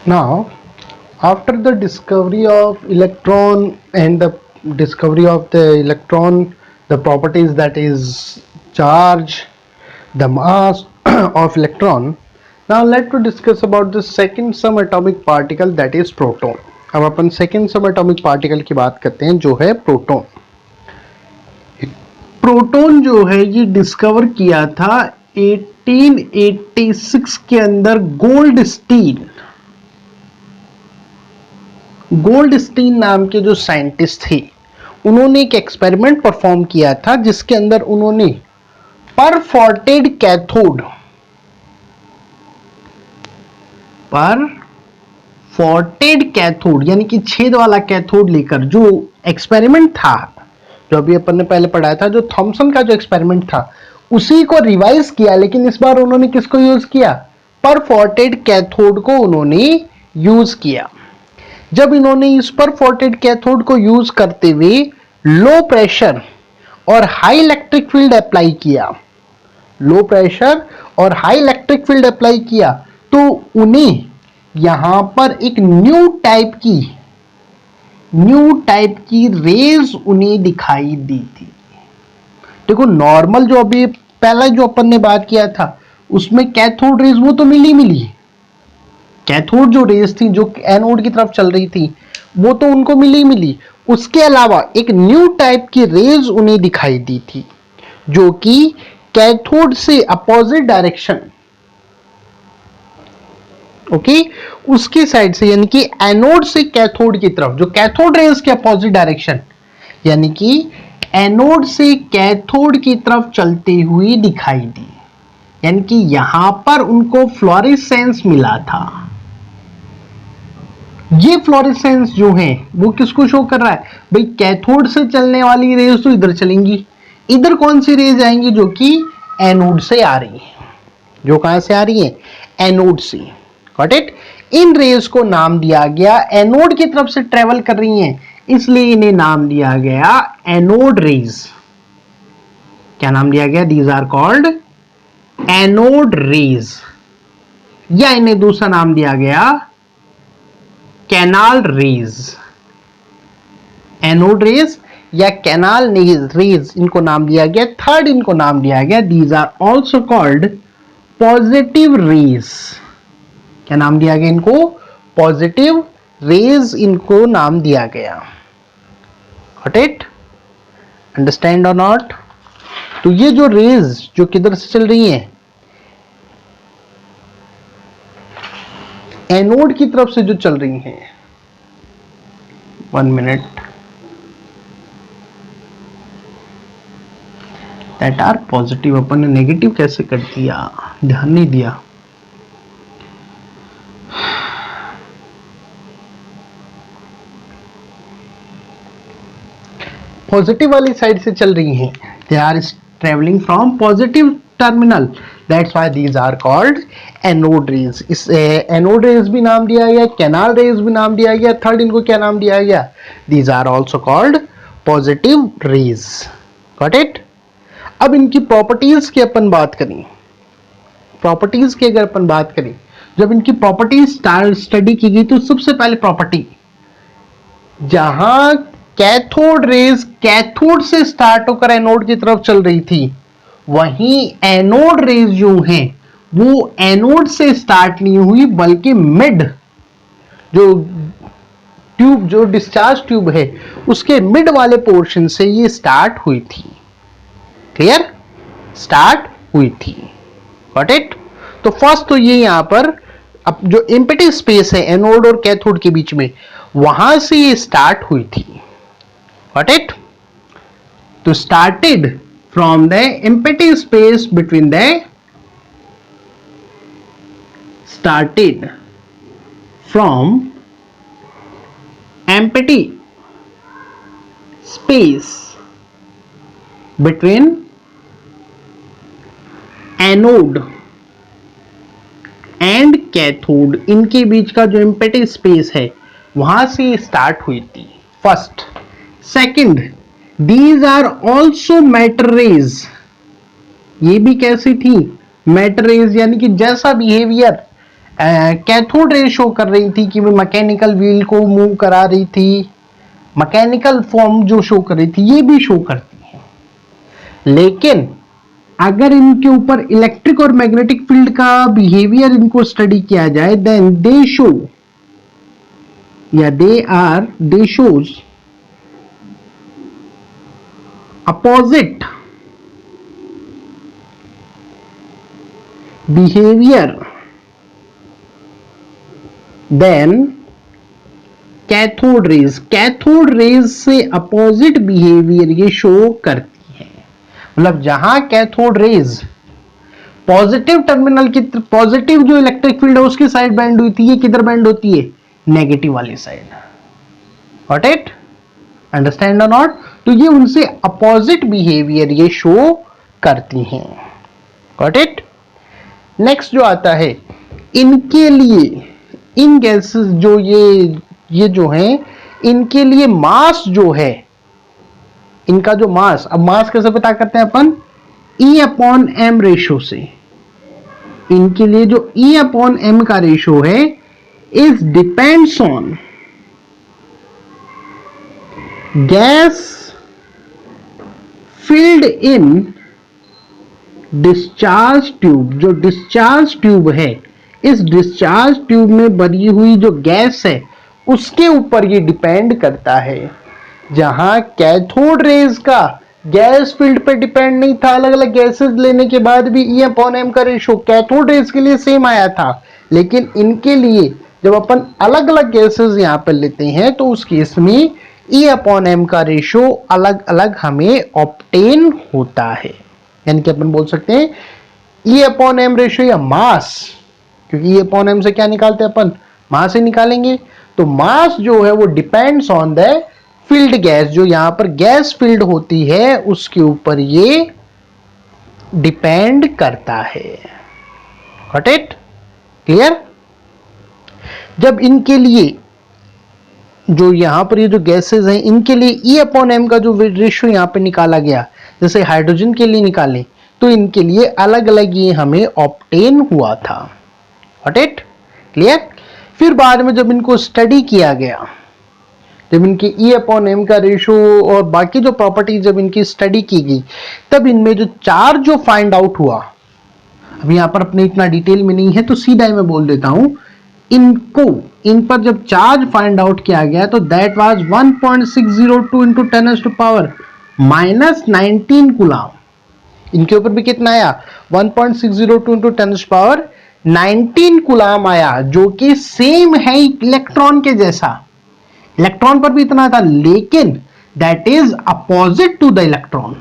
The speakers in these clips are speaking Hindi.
Now, after the discovery of electron and the discovery of the electron, the properties, that is charge, the mass of electron, now let's discuss about the second subatomic particle, that is proton. अब अपन सेकेंड सब एटॉमिक पार्टिकल की बात करते हैं जो है प्रोटॉन. प्रोटॉन जो है ये डिस्कवर किया था 1886 के अंदर गोल्डस्टीन नाम के जो साइंटिस्ट थे, उन्होंने एक एक्सपेरिमेंट परफॉर्म किया था जिसके अंदर उन्होंने परफोर्टेड कैथोड यानी कि छेद वाला कैथोड लेकर, जो एक्सपेरिमेंट था जो अभी अपन ने पहले पढ़ाया था, जो थॉमसन का जो एक्सपेरिमेंट था, उसी को रिवाइज किया. लेकिन इस बार उन्होंने किसको यूज किया? परफोर्टेड कैथोड को उन्होंने यूज किया. जब इन्होंने इस परफोर्टेड कैथोड को यूज करते हुए लो प्रेशर और हाई इलेक्ट्रिक फील्ड अप्लाई किया, तो उन्हें यहां पर एक न्यू टाइप की रेज उन्हें दिखाई दी थी. देखो, नॉर्मल जो अभी पहला जो अपन ने बात किया था उसमें कैथोड रेज वो तो मिली. कैथोड जो रेज थी जो एनोड की तरफ चल रही थी वो तो उनको मिली. उसके अलावा एक न्यू टाइप की रेज उन्हें दिखाई दी थी जो कि कैथोड से अपोजिट डायरेक्शन, उसकी साइड से, यानी कि एनोड से कैथोड की तरफ, जो कैथोड रेज के अपोजिट डायरेक्शन, यानी कि एनोड से कैथोड की तरफ चलती हुई दिखाई दी. यानी कि यहां पर उनको फ्लोरेसेंस मिला था. ये फ्लोरेसेंस जो है वो किसको शो कर रहा है? भाई, कैथोड से चलने वाली रेज तो इधर चलेंगी, इधर कौन सी रेज आएंगी? जो कि एनोड से आ रही है. जो कहां से आ रही है? एनोड से. Got it? इन रेज को नाम दिया गया, एनोड की तरफ से ट्रेवल कर रही हैं, इसलिए इन्हें नाम दिया गया एनोड रेज. क्या नाम दिया गया? These are called anode rays. या इन्हें दूसरा नाम दिया गया कैनाल रेज. एनोड रेज या कैनाल रेज इनको नाम दिया गया. थर्ड इनको नाम दिया गया, these are also called positive rays. क्या नाम दिया गया इनको? पॉजिटिव रेज इनको नाम दिया गया. Got it? अंडरस्टैंड और नॉट? तो ये जो रेज जो किधर से चल रही हैं, एनोड की तरफ से जो चल रही हैं, 1 मिनट, दैट आर पॉजिटिव. अपन ने नेगेटिव कैसे कर दिया, ध्यान नहीं दिया. पॉजिटिव वाली साइड से चल रही हैं, they are travelling from positive terminal. That's why these are called anode rays. इस एनोड रेज भी नाम दिया गया, कैनाल रेज भी नाम दिया गया. थर्ड इनको क्या नाम दिया गया? These are also called positive rays. Got it? अब इनकी प्रॉपर्टीज की अपन बात करें, प्रॉपर्टीज की अगर अपन बात करें, जब इनकी प्रॉपर्टीज स्टडी की गई तो सबसे पहले प्रॉपर्टी, जहां कैथोड रेज कैथोड से स्टार्ट होकर एनोड की तरफ चल रही थी, वहीं एनोड रेज जो है वो एनोड से स्टार्ट नहीं हुई, बल्कि मिड जो ट्यूब, जो डिस्चार्ज ट्यूब है उसके मिड वाले पोर्शन से ये स्टार्ट हुई थी. क्लियर? स्टार्ट हुई थी. Got it? तो फर्स्ट तो ये यहां पर अब जो एम्प्टी स्पेस है एनोड और कैथोड के बीच में, वहां से ये स्टार्ट हुई थी. Got it? तो started from the empty space between the started from empty space between anode and cathode, इनके बीच का जो एम्प्टी स्पेस है वहां से स्टार्ट हुई थी. First. Second, These are also matter rays. ये भी कैसी थी? Matter rays. यानी कि जैसा बिहेवियर कैथोड रे शो कर रही थी कि मैकेनिकल व्हील को मूव करा रही थी, मैकेनिकल फॉर्म जो शो कर रही थी ये भी शो करती है। लेकिन अगर इनके ऊपर इलेक्ट्रिक और मैग्नेटिक फील्ड का बिहेवियर इनको स्टडी किया जाए, देन दे शो या they shows opposite behaviour then cathode rays. Cathode rays से अपोजिट बिहेवियर ये शो करती है। मतलब जहां कैथोड रेज पॉजिटिव टर्मिनल की, पॉजिटिव जो इलेक्ट्रिक फील्ड है उसकी साइड बेंड हुई थी, ये किधर बेंड होती है? नेगेटिव वाली साइड। Got it? अंडरस्टैंड और नॉट? तो ये उनसे अपोजिट बिहेवियर ये शो करती हैं। Got it? नेक्स्ट जो आता है, इनके लिए इन गैसेस जो ये जो हैं, इनके लिए मास जो है, इनका जो मास, अब मास कैसे पता करते हैं अपन? E/m रेशो से। इनके लिए जो E/m का रेशो है is depends on gas filled in discharge tube. जो डिस्चार्ज ट्यूब है, इस डिस्चार्ज ट्यूब में भरी हुई जो गैस है उसके ऊपर ये डिपेंड करता है। जहां कैथोड रेज का गैस फील्ड पे डिपेंड नहीं था, अलग अलग गैसेस लेने के बाद भी E/m का रेशो कैथोड रेज के लिए सेम आया था, लेकिन इनके लिए जब अपन अलग अलग गैसेस यहां पर लेते हैं तो उस केस में E/m का रेशो अलग अलग हमें ऑब्टेन होता है। यानी कि अपन बोल सकते हैं E/m रेशो या मास, क्योंकि E/m से क्या निकालते हैं अपन? मास ही निकालेंगे। तो मास जो है वो depends on the field gas. जो यहां पर गैस फील्ड होती है उसके ऊपर ये डिपेंड करता है। Got it? क्लियर? जब इनके लिए जो यहां पर ये जो गैसेस हैं, इनके लिए E/m का जो रेशियो यहां पे निकाला गया, जैसे हाइड्रोजन के लिए निकालें तो इनके लिए अलग अलग ये हमें ऑब्टेन हुआ था। Got it? क्लियर? फिर बाद में जब इनको स्टडी किया गया, जब इनके E/m का रेशियो और बाकी जो प्रॉपर्टीज जब इनकी स्टडी की गई, तब इनमें जो चार्ज जो फाइंड आउट हुआ, अभी यहां पर अपने इतना डिटेल में नहीं है तो सीधा ही मैं बोल देता हूं, इन पर जब चार्ज फाइंड आउट किया गया तो दैट वाज 1.602 इंटू 10⁻⁻19 कूलाम। इनके ऊपर भी कितना आया? 1.602 इंटू 10⁻19 कूलाम आया, जो कि सेम है इलेक्ट्रॉन के जैसा। इलेक्ट्रॉन पर भी इतना था, लेकिन that is opposite to the electron.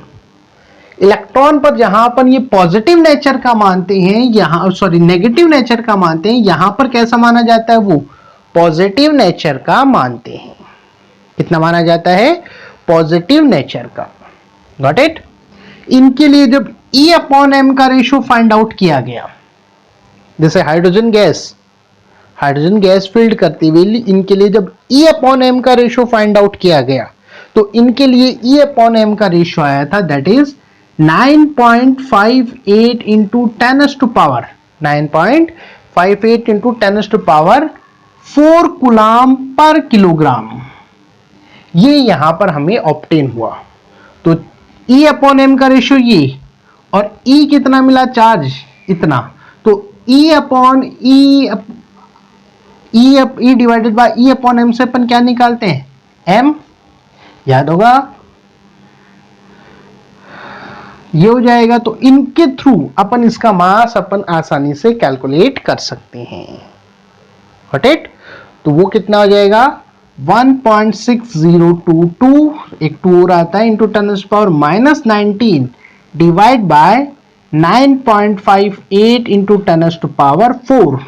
Electron पर जहां अपन ये पॉजिटिव नेचर का मानते हैं, यहां सॉरी नेगेटिव नेचर का मानते हैं, यहां पर कैसा माना जाता है? वो पॉजिटिव नेचर का मानते हैं। कितना माना जाता है? पॉजिटिव नेचर का। Got it? इनके लिए जब E/m का रेशियो फाइंड आउट किया गया, जैसे हाइड्रोजन गैस फील्ड करते हुए इनके लिए जब E/m का रेशियो फाइंड आउट किया गया तो इनके लिए E/m का रेशियो आया था, दैट इज 9.58 इंटू 10⁻4 कूलाम पर किलोग्राम। ये यहां पर हमें ऑब्टेन हुआ। तो E/m का रेशियो ये, और E कितना मिला? चार्ज इतना। तो E डिवाइडेड बाय E/m से अपन क्या निकालते हैं? m। याद होगा, ये हो जाएगा। तो इनके थ्रू अपन इसका मास अपन आसानी से कैलकुलेट कर सकते हैं। Got it? तो वो कितना हो जाएगा? 1.6022, एक 2 और आता है, इंटू 10⁻⁻19 डिवाइड बाय 9.58 इंटू 10⁻4।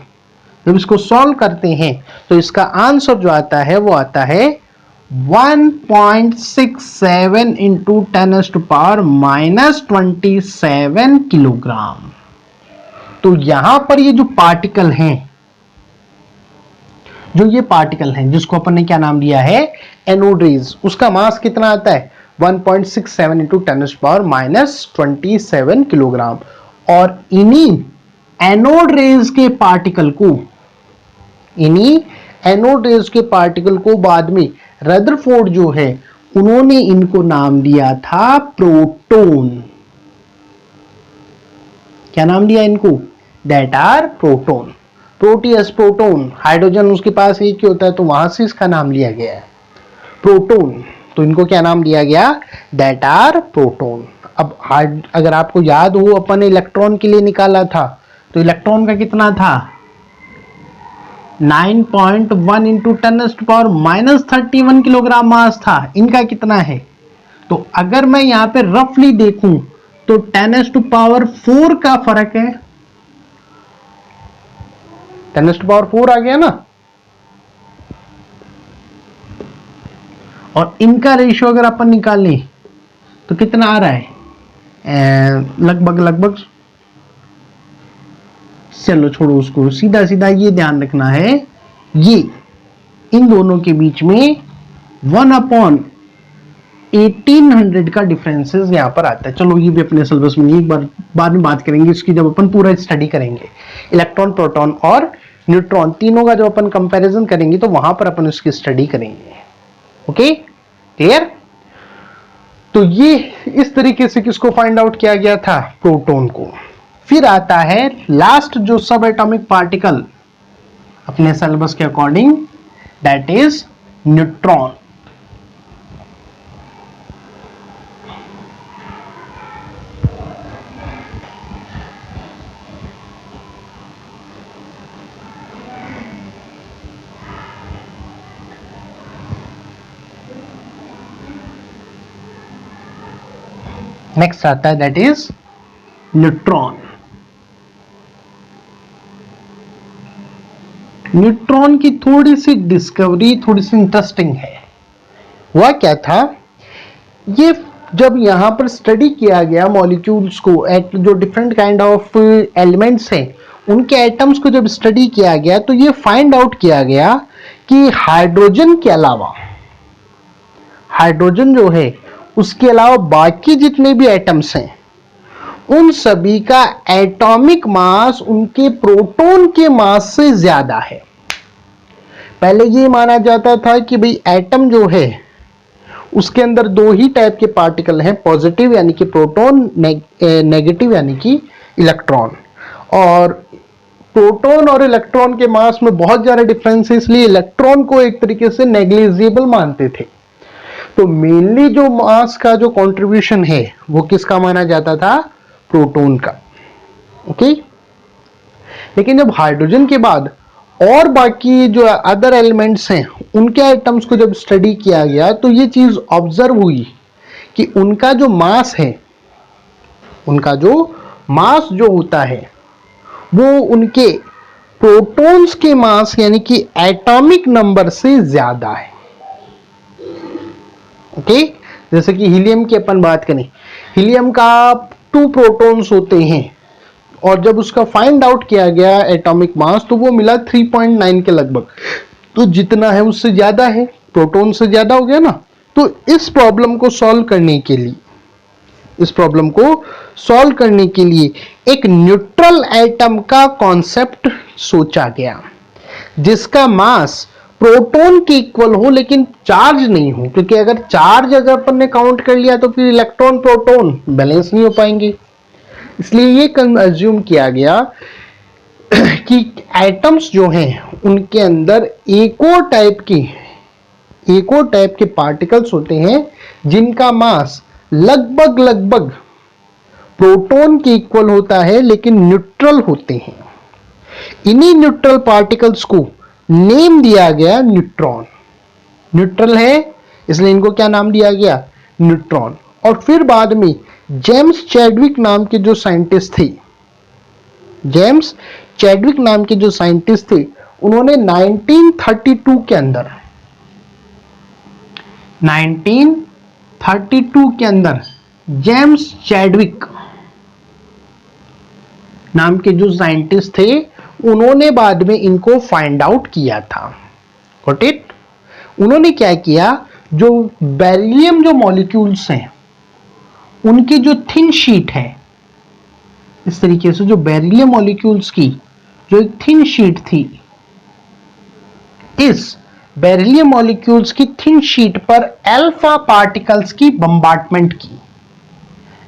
जब इसको सॉल्व करते हैं तो इसका आंसर जो आता है वो आता है 1.67 इंटू 10⁻⁻27 किलोग्राम। तो यहां पर ये जो पार्टिकल हैं, जिसको अपन ने क्या नाम दिया है? एनोड रेज, उसका मास कितना आता है? 1.67 इंटू 10⁻⁻27 किलोग्राम। और इन्हीं एनोड रेज के पार्टिकल को इन्हीं एनोड रेज के पार्टिकल को बाद में रदरफोर्ड जो है उन्होंने इनको नाम दिया था प्रोटॉन। क्या नाम दिया इनको? That are proton. प्रोटियस प्रोटॉन, हाइड्रोजन उसके पास एक ही होता है तो वहां से इसका नाम लिया गया है प्रोटॉन। तो इनको क्या नाम दिया गया? That are proton. अब अगर आपको याद हो अपन ने इलेक्ट्रॉन के लिए निकाला था तो इलेक्ट्रॉन का कितना था? 9.1 इंटू 10⁻³ किलोग्राम मास था। इनका कितना है? तो अगर मैं यहां पे रफली देखूं तो 10⁻⁴ का फर्क है। 10⁻⁴ आ गया ना। और इनका रेशियो अगर अपन निकाल लें तो कितना आ रहा है? लगभग चलो छोड़ो उसको, सीधा सीधा ये ध्यान रखना है, ये इन दोनों के बीच में 1/1800 का डिफरेंसेस यहां पर आता है। चलो ये भी अपने सिलेबस में एक बार बाद में बात करेंगे इसकी, जब अपन पूरा स्टडी करेंगे। इलेक्ट्रॉन, प्रोटॉन और न्यूट्रॉन तीनों का जब अपन कंपैरिजन करेंगे तो वहां पर अपन उसकी स्टडी करेंगे। Okay, clear? तो ये इस तरीके से किसको फाइंड आउट किया गया था? प्रोटॉन को। फिर आता है लास्ट जो सब एटॉमिक पार्टिकल अपने सिलेबस के according, that is neutron. Next आता है दैट इज न्यूट्रॉन। न्यूट्रॉन की थोड़ी सी डिस्कवरी थोड़ी सी इंटरेस्टिंग है। वह क्या था? ये जब यहां पर स्टडी किया गया मॉलिक्यूल्स को, जो डिफरेंट काइंड ऑफ एलिमेंट्स हैं उनके एटम्स को जब स्टडी किया गया तो ये फाइंड आउट किया गया कि हाइड्रोजन के अलावा, हाइड्रोजन जो है उसके अलावा बाकी जितने भी एटम्स हैं उन सभी का एटॉमिक मास उनके प्रोटॉन के मास से ज्यादा है। पहले ये माना जाता था कि भाई एटम जो है उसके अंदर दो ही टाइप के पार्टिकल हैं, पॉजिटिव यानी कि प्रोटॉन, नेगेटिव यानी कि इलेक्ट्रॉन। और प्रोटॉन और इलेक्ट्रॉन के मास में बहुत ज्यादा डिफरेंस है, इसलिए इलेक्ट्रॉन को एक तरीके से नेग्लिजिबल मानते थे। तो मेनली जो मास का जो कंट्रीब्यूशन है वो किसका माना जाता था? प्रोटॉन का। ओके, लेकिन जब हाइड्रोजन के बाद और बाकी जो अदर एलिमेंट्स हैं उनके एटम्स को जब स्टडी किया गया तो ये चीज ऑब्जर्व हुई कि उनका जो मास है, उनका जो मास जो होता है वो उनके प्रोटॉन्स के मास यानी कि एटॉमिक नंबर से ज्यादा है। ओके, जैसे कि हीलियम की अपन बात करें, हीलियम का 2 प्रोटॉन्स होते हैं और जब उसका फाइंड आउट किया गया एटॉमिक मास तो वो मिला 3.9 के लगभग। तो जितना है उससे ज्यादा है, प्रोटॉन से ज्यादा हो गया ना। तो इस प्रॉब्लम को सॉल्व करने के लिए, इस प्रॉब्लम को सॉल्व करने के लिए एक न्यूट्रल एटम का कॉन्सेप्ट सोचा गया जिसका मास प्रोटॉन के इक्वल हो लेकिन चार्ज नहीं हो, क्योंकि अगर चार्ज अगर अपन ने काउंट कर लिया तो फिर इलेक्ट्रॉन प्रोटॉन बैलेंस नहीं हो पाएंगे। इसलिए ये अज्यूम किया गया कि एटम्स जो हैं उनके अंदर एक और टाइप के पार्टिकल्स होते हैं जिनका मास लगभग प्रोटॉन के इक्वल होता है लेकिन न्यूट्रल होते हैं। इन्हीं न्यूट्रल पार्टिकल्स को नेम दिया गया न्यूट्रॉन। न्यूट्रल है इसलिए इनको क्या नाम दिया गया? न्यूट्रॉन। और फिर बाद में जेम्स चैडविक नाम के जो साइंटिस्ट थे, जेम्स चैडविक नाम के जो साइंटिस्ट थे उन्होंने 1932 के अंदर जेम्स चैडविक नाम के जो साइंटिस्ट थे उन्होंने बाद में इनको फाइंड आउट किया था। Got it? उन्होंने क्या किया, जो बेरिलियम जो मॉलिक्यूल्स हैं उनकी जो थिन शीट है, इस तरीके से जो बेरिलियम मॉलिक्यूल्स की जो एक थिन शीट थी इस बेरिलियम मॉलिक्यूल्स की थिन शीट पर अल्फा पार्टिकल्स की बम्बार्टमेंट की।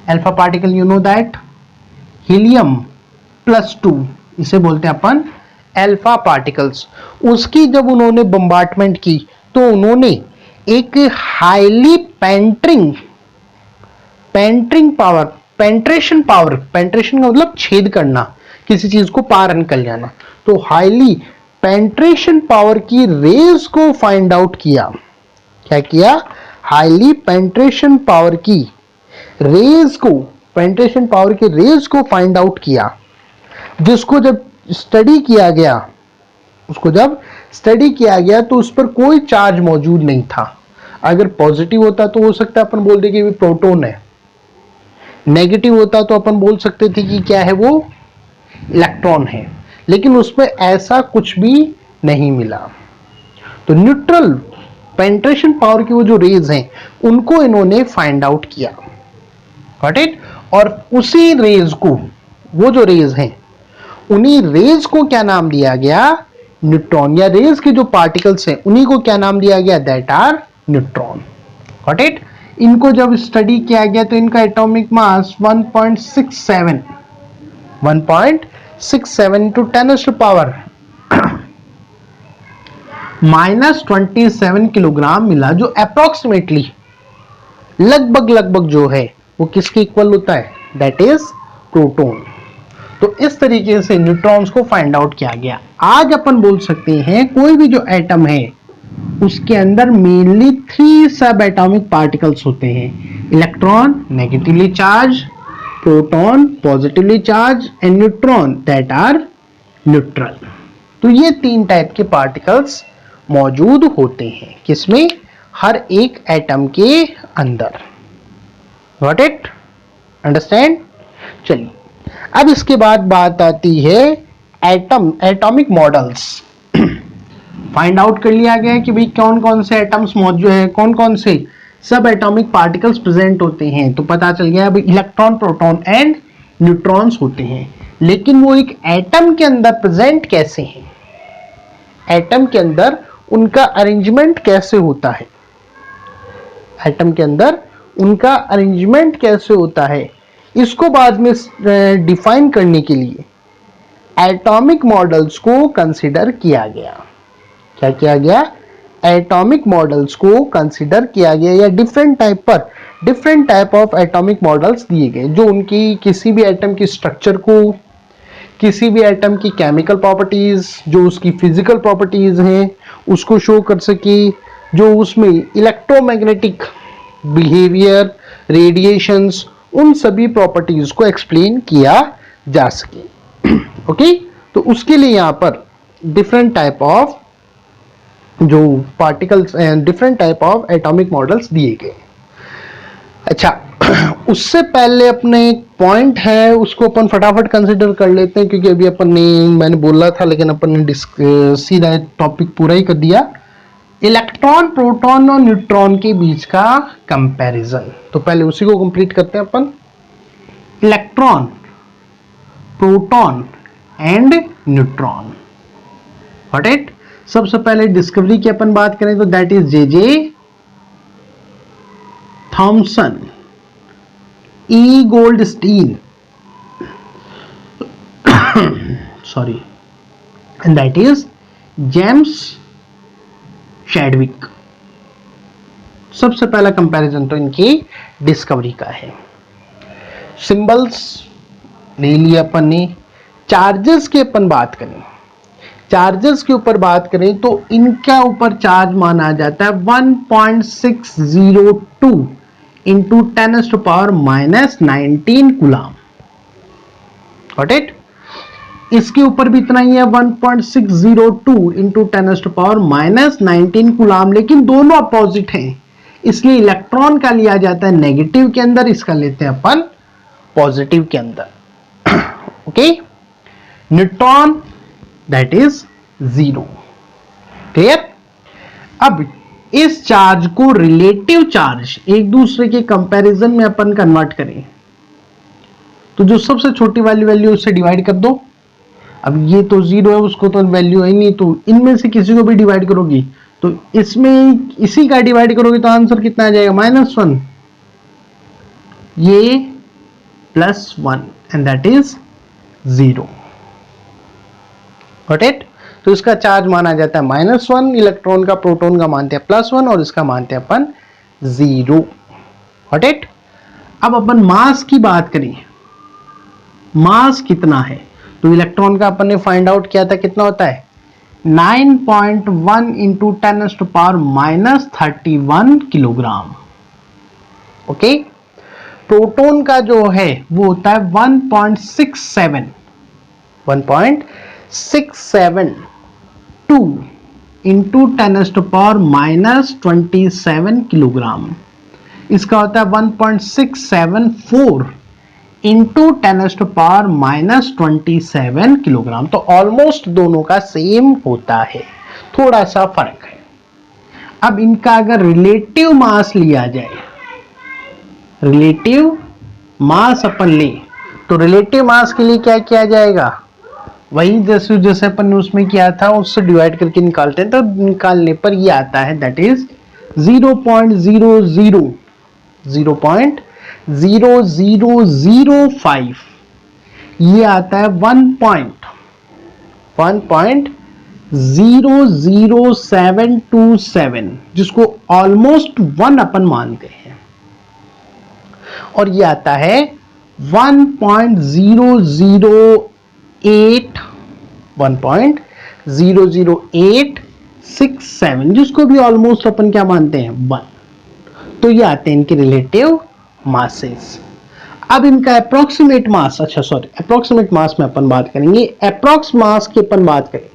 Alpha particle you know that helium +2, इसे बोलते हैं अपन अल्फा पार्टिकल्स। उसकी जब उन्होंने बम्बार्टमेंट की तो उन्होंने एक हाईली पेंट्रेशन पावर, पेंट्रेशन का मतलब छेद करना, किसी चीज को पार कर जाना, तो हाईली पेंट्रेशन पावर की रेज को फाइंड आउट किया। क्या किया? हाईली पेंट्रेशन पावर की रेज को, पेंट्रेशन पावर की रेज को फाइंड आउट किया, जिसको जब स्टडी किया गया, उसको जब स्टडी किया गया तो उस पर कोई चार्ज मौजूद नहीं था। अगर पॉजिटिव होता तो हो सकता है अपन बोल दे कि वो प्रोटॉन है, नेगेटिव होता तो अपन बोल सकते थे कि क्या है, वो इलेक्ट्रॉन है, लेकिन उसमें ऐसा कुछ भी नहीं मिला। तो न्यूट्रल पेंट्रेशन पावर की वो जो रेज हैं उनको इन्होंने फाइंड आउट किया, गॉट इट। और उसी रेज को, वो जो रेज हैं उन्हीं रेज को क्या नाम दिया गया? न्यूट्रॉन। या रेज के जो पार्टिकल्स हैं उन्हीं को क्या नाम दिया गया? That are neutron, got it. इनको जब स्टडी किया गया तो इनका atomic mass 1.67 into 10 power -27 kilogram मिला, जो अप्रोक्सीमेटली लगभग जो है वो किसके इक्वल होता है? That is proton. तो इस तरीके से न्यूट्रॉन्स को फाइंड आउट किया गया। आज अपन बोल सकते हैं कोई भी जो एटम है उसके अंदर मेनली 3 सब एटॉमिक पार्टिकल्स होते हैं: electron negatively charge, proton positively charge and neutron that are neutral. तो ये 3 टाइप के पार्टिकल्स मौजूद होते हैं किसमें? हर एक एटम के अंदर, गॉट इट, अंडरस्टैंड। चलिए अब इसके बाद बात आती है एटॉमिक मॉडल्स। फाइंड आउट कर लिया गया कि भाई कौन कौन से एटम्स मौजूद है, कौन कौन से सब एटॉमिक पार्टिकल्स प्रेजेंट होते हैं। तो पता चल गया भाई इलेक्ट्रॉन, प्रोटॉन एंड न्यूट्रॉन्स होते हैं, लेकिन वो एक एटम के अंदर प्रेजेंट कैसे हैं, एटम के अंदर उनका अरेंजमेंट कैसे होता है, एटम के अंदर उनका अरेंजमेंट कैसे होता है, इसको बाद में डिफाइन करने के लिए एटॉमिक मॉडल्स को कंसीडर किया गया। क्या किया गया? एटॉमिक मॉडल्स को कंसीडर किया गया, या different type of atomic models दिए गए जो उनकी किसी भी एटम की स्ट्रक्चर को, किसी भी एटम की केमिकल प्रॉपर्टीज, जो उसकी फिजिकल प्रॉपर्टीज हैं उसको शो कर सके, जो उसमें इलेक्ट्रोमैग्नेटिक बिहेवियर, रेडिएशंस, उन सभी प्रॉपर्टीज को एक्सप्लेन किया जा सके। ओके, तो उसके लिए यहां पर डिफरेंट टाइप ऑफ जो particles and different type of atomic models दिए गए। अच्छा, उससे पहले अपने एक पॉइंट है उसको अपन फटाफट कंसिडर कर लेते हैं, क्योंकि अभी अपन ने, मैंने बोला था लेकिन अपन ने सीधा टॉपिक पूरा ही कर दिया। इलेक्ट्रॉन, प्रोटॉन और न्यूट्रॉन के बीच का कंपैरिजन, तो पहले उसी को कंप्लीट करते हैं अपन। Electron, proton and neutron, got it. सबसे पहले डिस्कवरी की अपन बात करें तो that is J Thomson, E Goldstein, sorry, and that is James Chadwick. सबसे पहला कंपैरिजन तो इनकी डिस्कवरी का है। सिंबल्स ले लिया अपन ने। चार्जेस की अपन बात करें, चार्जेस के ऊपर बात करें तो इनका ऊपर चार्ज माना जाता है 1.602 इंटू 10⁻⁻19 कूलम, गॉट इट। इसके ऊपर भी इतना ही है 1.602 इंटू 10⁻⁻19 कूलम, लेकिन दोनों अपोजिट हैं, इसलिए इलेक्ट्रॉन का लिया जाता है नेगेटिव के अंदर, इसका लेते हैं अपन पॉजिटिव के अंदर। Okay, neutron that is 0, clear. अब इस चार्ज को रिलेटिव चार्ज, एक दूसरे के कंपैरिजन में अपन कन्वर्ट करें तो जो सबसे छोटी वाली वैल्यू उससे डिवाइड कर दो, अब ये तो 0 है, उसको तो वैल्यू है नहीं, तो इनमें से किसी को भी डिवाइड करोगी तो इसमें इसी का डिवाइड करोगे तो आंसर कितना आ जाएगा -1, ये +1 and that is 0। Got it? तो इसका चार्ज माना जाता है -1, इलेक्ट्रॉन का, प्रोटॉन का मानते हैं +1 और इसका मानते हैं अपन 0। Got it? अब अपन मास की बात करें, मास कितना है, तो इलेक्ट्रॉन का अपन ने फाइंड आउट किया था, कितना होता है 9.1 इंटू 10⁻31 किलोग्राम। ओके, प्रोटॉन का जो है वो होता है 1.672 इंटू 10⁻27 किलोग्राम। इसका होता है 1.674 इंटू 10⁻27 किलोग्राम। तो ऑलमोस्ट दोनों का सेम होता है, थोड़ा सा फर्क है। अब इनका अगर रिलेटिव मास लिया जाए, रिलेटिव मास अपन ले, तो रिलेटिव मास के लिए क्या किया जाएगा, वही जैसे जैसे अपन ने उसमें किया था उससे डिवाइड करके निकालते हैं, तो निकालने पर ये आता है दैट इज 0.005, ये आता है 1.00727, जिसको ऑलमोस्ट 1 अपन मानते हैं, और ये आता है 1.00867, जिसको भी ऑलमोस्ट अपन क्या मानते हैं 1। तो ये आते हैं इनके रिलेटिव मासेस। अब इनका अप्रोक्सीमेट मास, अच्छा सॉरी, अप्रोक्सीमेट मास में अपन बात करेंगे, अप्रोक्स मास की अपन बात करें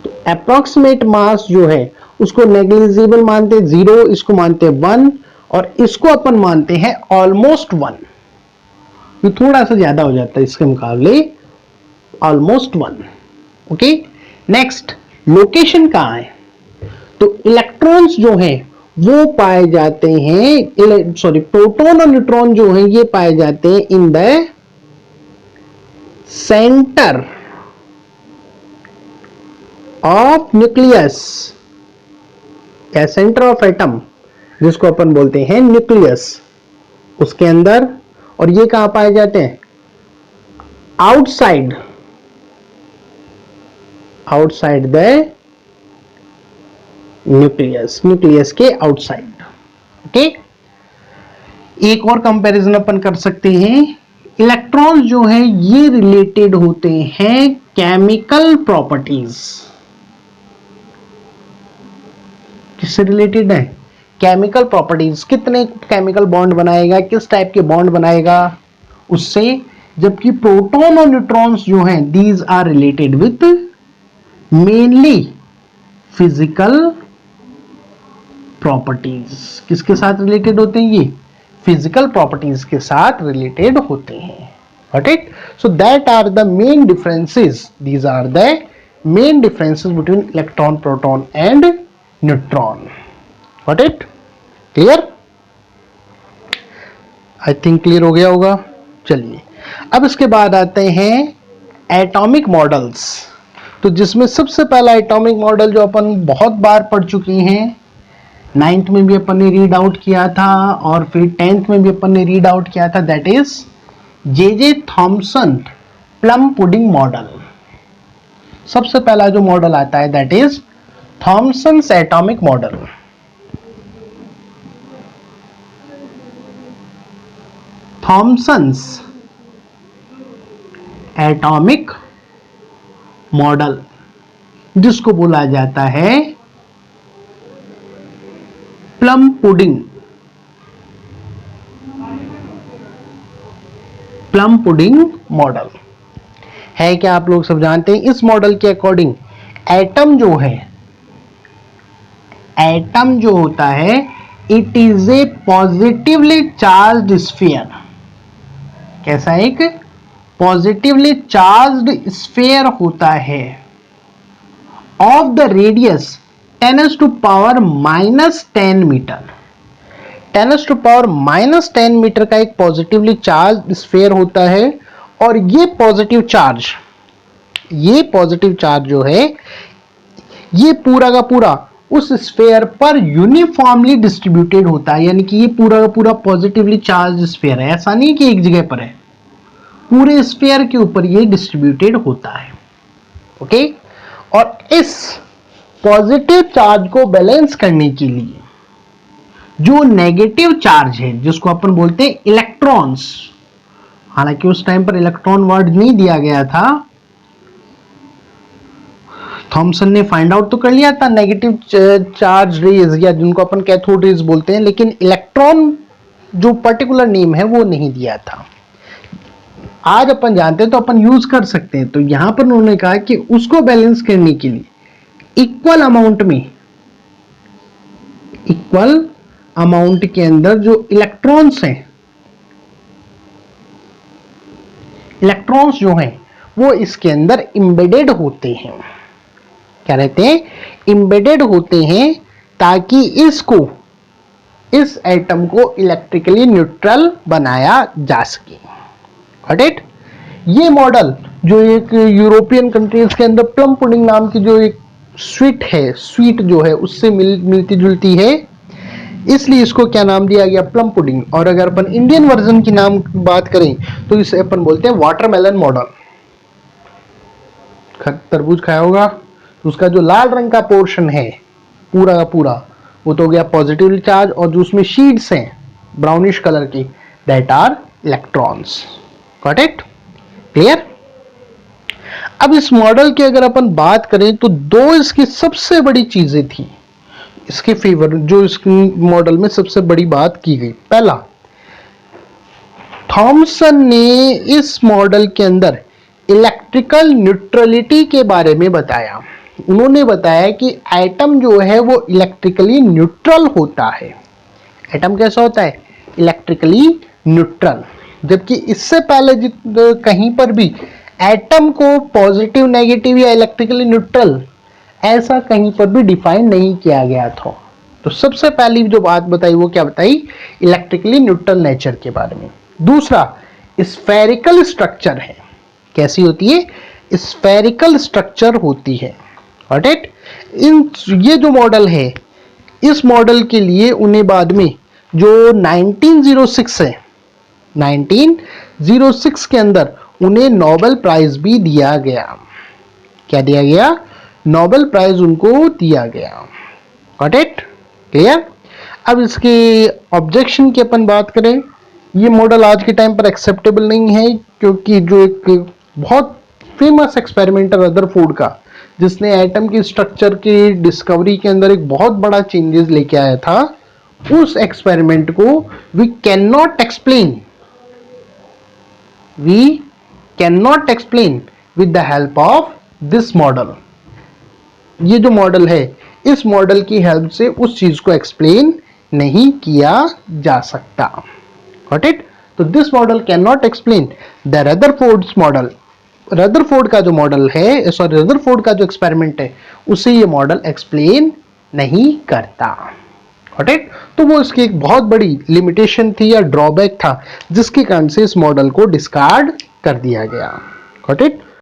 तो अप्रोक्सीमेट मास जो है उसको नेग्लिजिबल मानते हैं 0, इसको मानते हैं 1 और इसको अपन मानते हैं ऑलमोस्ट 1। ये थोड़ा सा ज्यादा हो जाता है इसके मुकाबले, ऑलमोस्ट 1। ओके, नेक्स्ट लोकेशन कहां है, तो इलेक्ट्रॉन्स जो हैं वो पाए जाते हैं, सॉरी प्रोटॉन और न्यूट्रॉन जो हैं ये पाए जाते हैं in the centre of nucleus या सेंटर ऑफ एटम, जिसको अपन बोलते हैं न्यूक्लियस, उसके अंदर। और ये कहां पाए जाते हैं, आउटसाइड द न्यूक्लियस, न्यूक्लियस के आउटसाइड। ओके, एक और कंपैरिजन अपन कर सकते हैं, इलेक्ट्रॉन्स जो है ये रिलेटेड होते हैं केमिकल प्रॉपर्टीज। किससे रिलेटेड है, केमिकल प्रॉपर्टीज, कितने केमिकल बॉन्ड बनाएगा, किस टाइप के बॉन्ड बनाएगा उससे। जबकि प्रोटॉन और न्यूट्रॉन्स जो हैं these are related with mainly physical properties. किसके साथ रिलेटेड होते हैं, ये फिजिकल प्रॉपर्टीज के साथ रिलेटेड होते हैं। Got it? So that are the main differences, these are the main differences between electron, proton and neutron. Got it? Clear? I think clear हो गया होगा। चलिए अब इसके बाद आते हैं एटॉमिक मॉडल्स। तो जिसमें सबसे पहला एटॉमिक मॉडल जो अपन बहुत बार पढ़ चुके हैं, 9th में भी अपन ने रीड आउट किया था और फिर 10th में भी अपन ने रीड आउट किया था, that is J Thompson plum pudding model. सबसे पहला जो मॉडल आता है that is Thomson's atomic model. Thomson's atomic model, जिसको बोला जाता है plum pudding, plum pudding model है क्या आप लोग सब जानते हैं। इस मॉडल के अकॉर्डिंग एटम जो है, एटम जो होता है it is a positively charged sphere. कैसा, एक पॉजिटिवली चार्ज्ड स्फीयर होता है of the radius 10⁻⁻10 metre. 10⁻⁻10 metre का एक पॉजिटिवली चार्ज स्फीयर होता है और ये पॉजिटिव चार्ज ये पॉजिटिव चार्ज जो है ये पूरा का पूरा उस स्फीयर पर यूनिफॉर्मली डिस्ट्रीब्यूटेड होता है, यानी कि ये पूरा का पूरा पॉजिटिवली चार्ज स्फीयर है, ऐसा नहीं कि एक जगह पर है, पूरे स्फीयर के ऊपर ये डिस्ट्रीब्यूटेड होता है। ओके, और इस पॉजिटिव चार्ज को बैलेंस करने के लिए जो नेगेटिव चार्ज है जिसको अपन बोलते हैं इलेक्ट्रॉन्स, हालांकि उस टाइम पर इलेक्ट्रॉन वर्ड नहीं दिया गया था, थॉमसन ने फाइंड आउट तो कर लिया था नेगेटिव चार्ज रेज या जिनको अपन कैथोड रेज बोलते हैं, लेकिन इलेक्ट्रॉन जो पर्टिकुलर नेम है वो नहीं दिया था। आज अपन जानते हैं तो अपन यूज कर सकते हैं। तो यहां पर उन्होंने कहा कि उसको बैलेंस करने के लिए इक्वल अमाउंट के अंदर जो इलेक्ट्रॉन्स हैं, इलेक्ट्रॉन्स जो हैं वो इसके अंदर एम्बेडेड होते हैं। क्या रहते हैं? एम्बेडेड होते हैं, ताकि इस एटम को इलेक्ट्रिकली न्यूट्रल बनाया जा सके। Got it? ये मॉडल जो एक यूरोपियन कंट्रीज के अंदर प्लम पुडिंग नाम की जो एक स्वीट जो है उससे मिलती जुलती है, इसलिए इसको क्या नाम दिया गया? Plum pudding. और अगर अपन इंडियन वर्जन की नाम बात करें तो इसे अपन बोलते हैं वाटरमेलन मॉडल। तरबूज खाया होगा, तो उसका जो लाल रंग का पोर्शन है पूरा का पूरा वो तो हो गया पॉजिटिव चार्ज, और जो उसमें शीड्स हैं ब्राउनिश कलर की, that are electrons. Got it? Clear? अब इस मॉडल की अगर अपन बात करें तो दो इसकी सबसे बड़ी चीजें थी इसके फेवर, जो इस मॉडल में सबसे बड़ी बात की गई। पहला, थॉमसन ने इस मॉडल के अंदर इलेक्ट्रिकल न्यूट्रलिटी के बारे में बताया। उन्होंने बताया कि एटम जो है वो इलेक्ट्रिकली न्यूट्रल होता है। एटम कैसा होता है? Electrically neutral. जबकि इससे पहले कहीं पर भी एटम को पॉजिटिव, नेगेटिव या इलेक्ट्रिकली न्यूट्रल ऐसा कहीं पर भी डिफाइन नहीं किया गया था। तो सबसे पहली जो बात बताई वो क्या बताई? इलेक्ट्रिकली न्यूट्रल नेचर के बारे में। दूसरा, स्फेरिकल स्ट्रक्चर है। कैसी होती है? स्फेरिकल स्ट्रक्चर होती है। Got it? ये जो मॉडल है, इस मॉडल के लिए उन्हें बाद में जो 1906 है, 1906 के अंदर उन्हें नोबेल प्राइज भी दिया गया। क्या दिया गया? नोबेल प्राइज उनको दिया गया। Got it? क्लियर? अब इसके ऑब्जेक्शन की अपन बात करें, ये मॉडल आज के टाइम पर एक्सेप्टेबल नहीं है, क्योंकि जो एक बहुत फेमस एक्सपेरिमेंटर रदरफोर्ड का, जिसने एटम की स्ट्रक्चर की डिस्कवरी के अंदर एक बहुत बड़ा चेंजेस लेके आया था, उस एक्सपेरिमेंट को we can not explain with the help of this model. ये जो मॉडल है, इस मॉडल की हेल्प से उस चीज को एक्सप्लेन नहीं किया जा सकता। Got it? तो this model can not explain the Rutherford's model. Rutherford का जो मॉडल है, सॉरी रदरफोर्ड का जो एक्सपेरिमेंट है, उसे ये मॉडल एक्सप्लेन नहीं करता। Got it? तो वो इसकी एक बहुत बड़ी लिमिटेशन थी या ड्रॉबैक था, जिसके कारण से इस मॉडल को डिस्कार्ड कर दिया गया। Got it?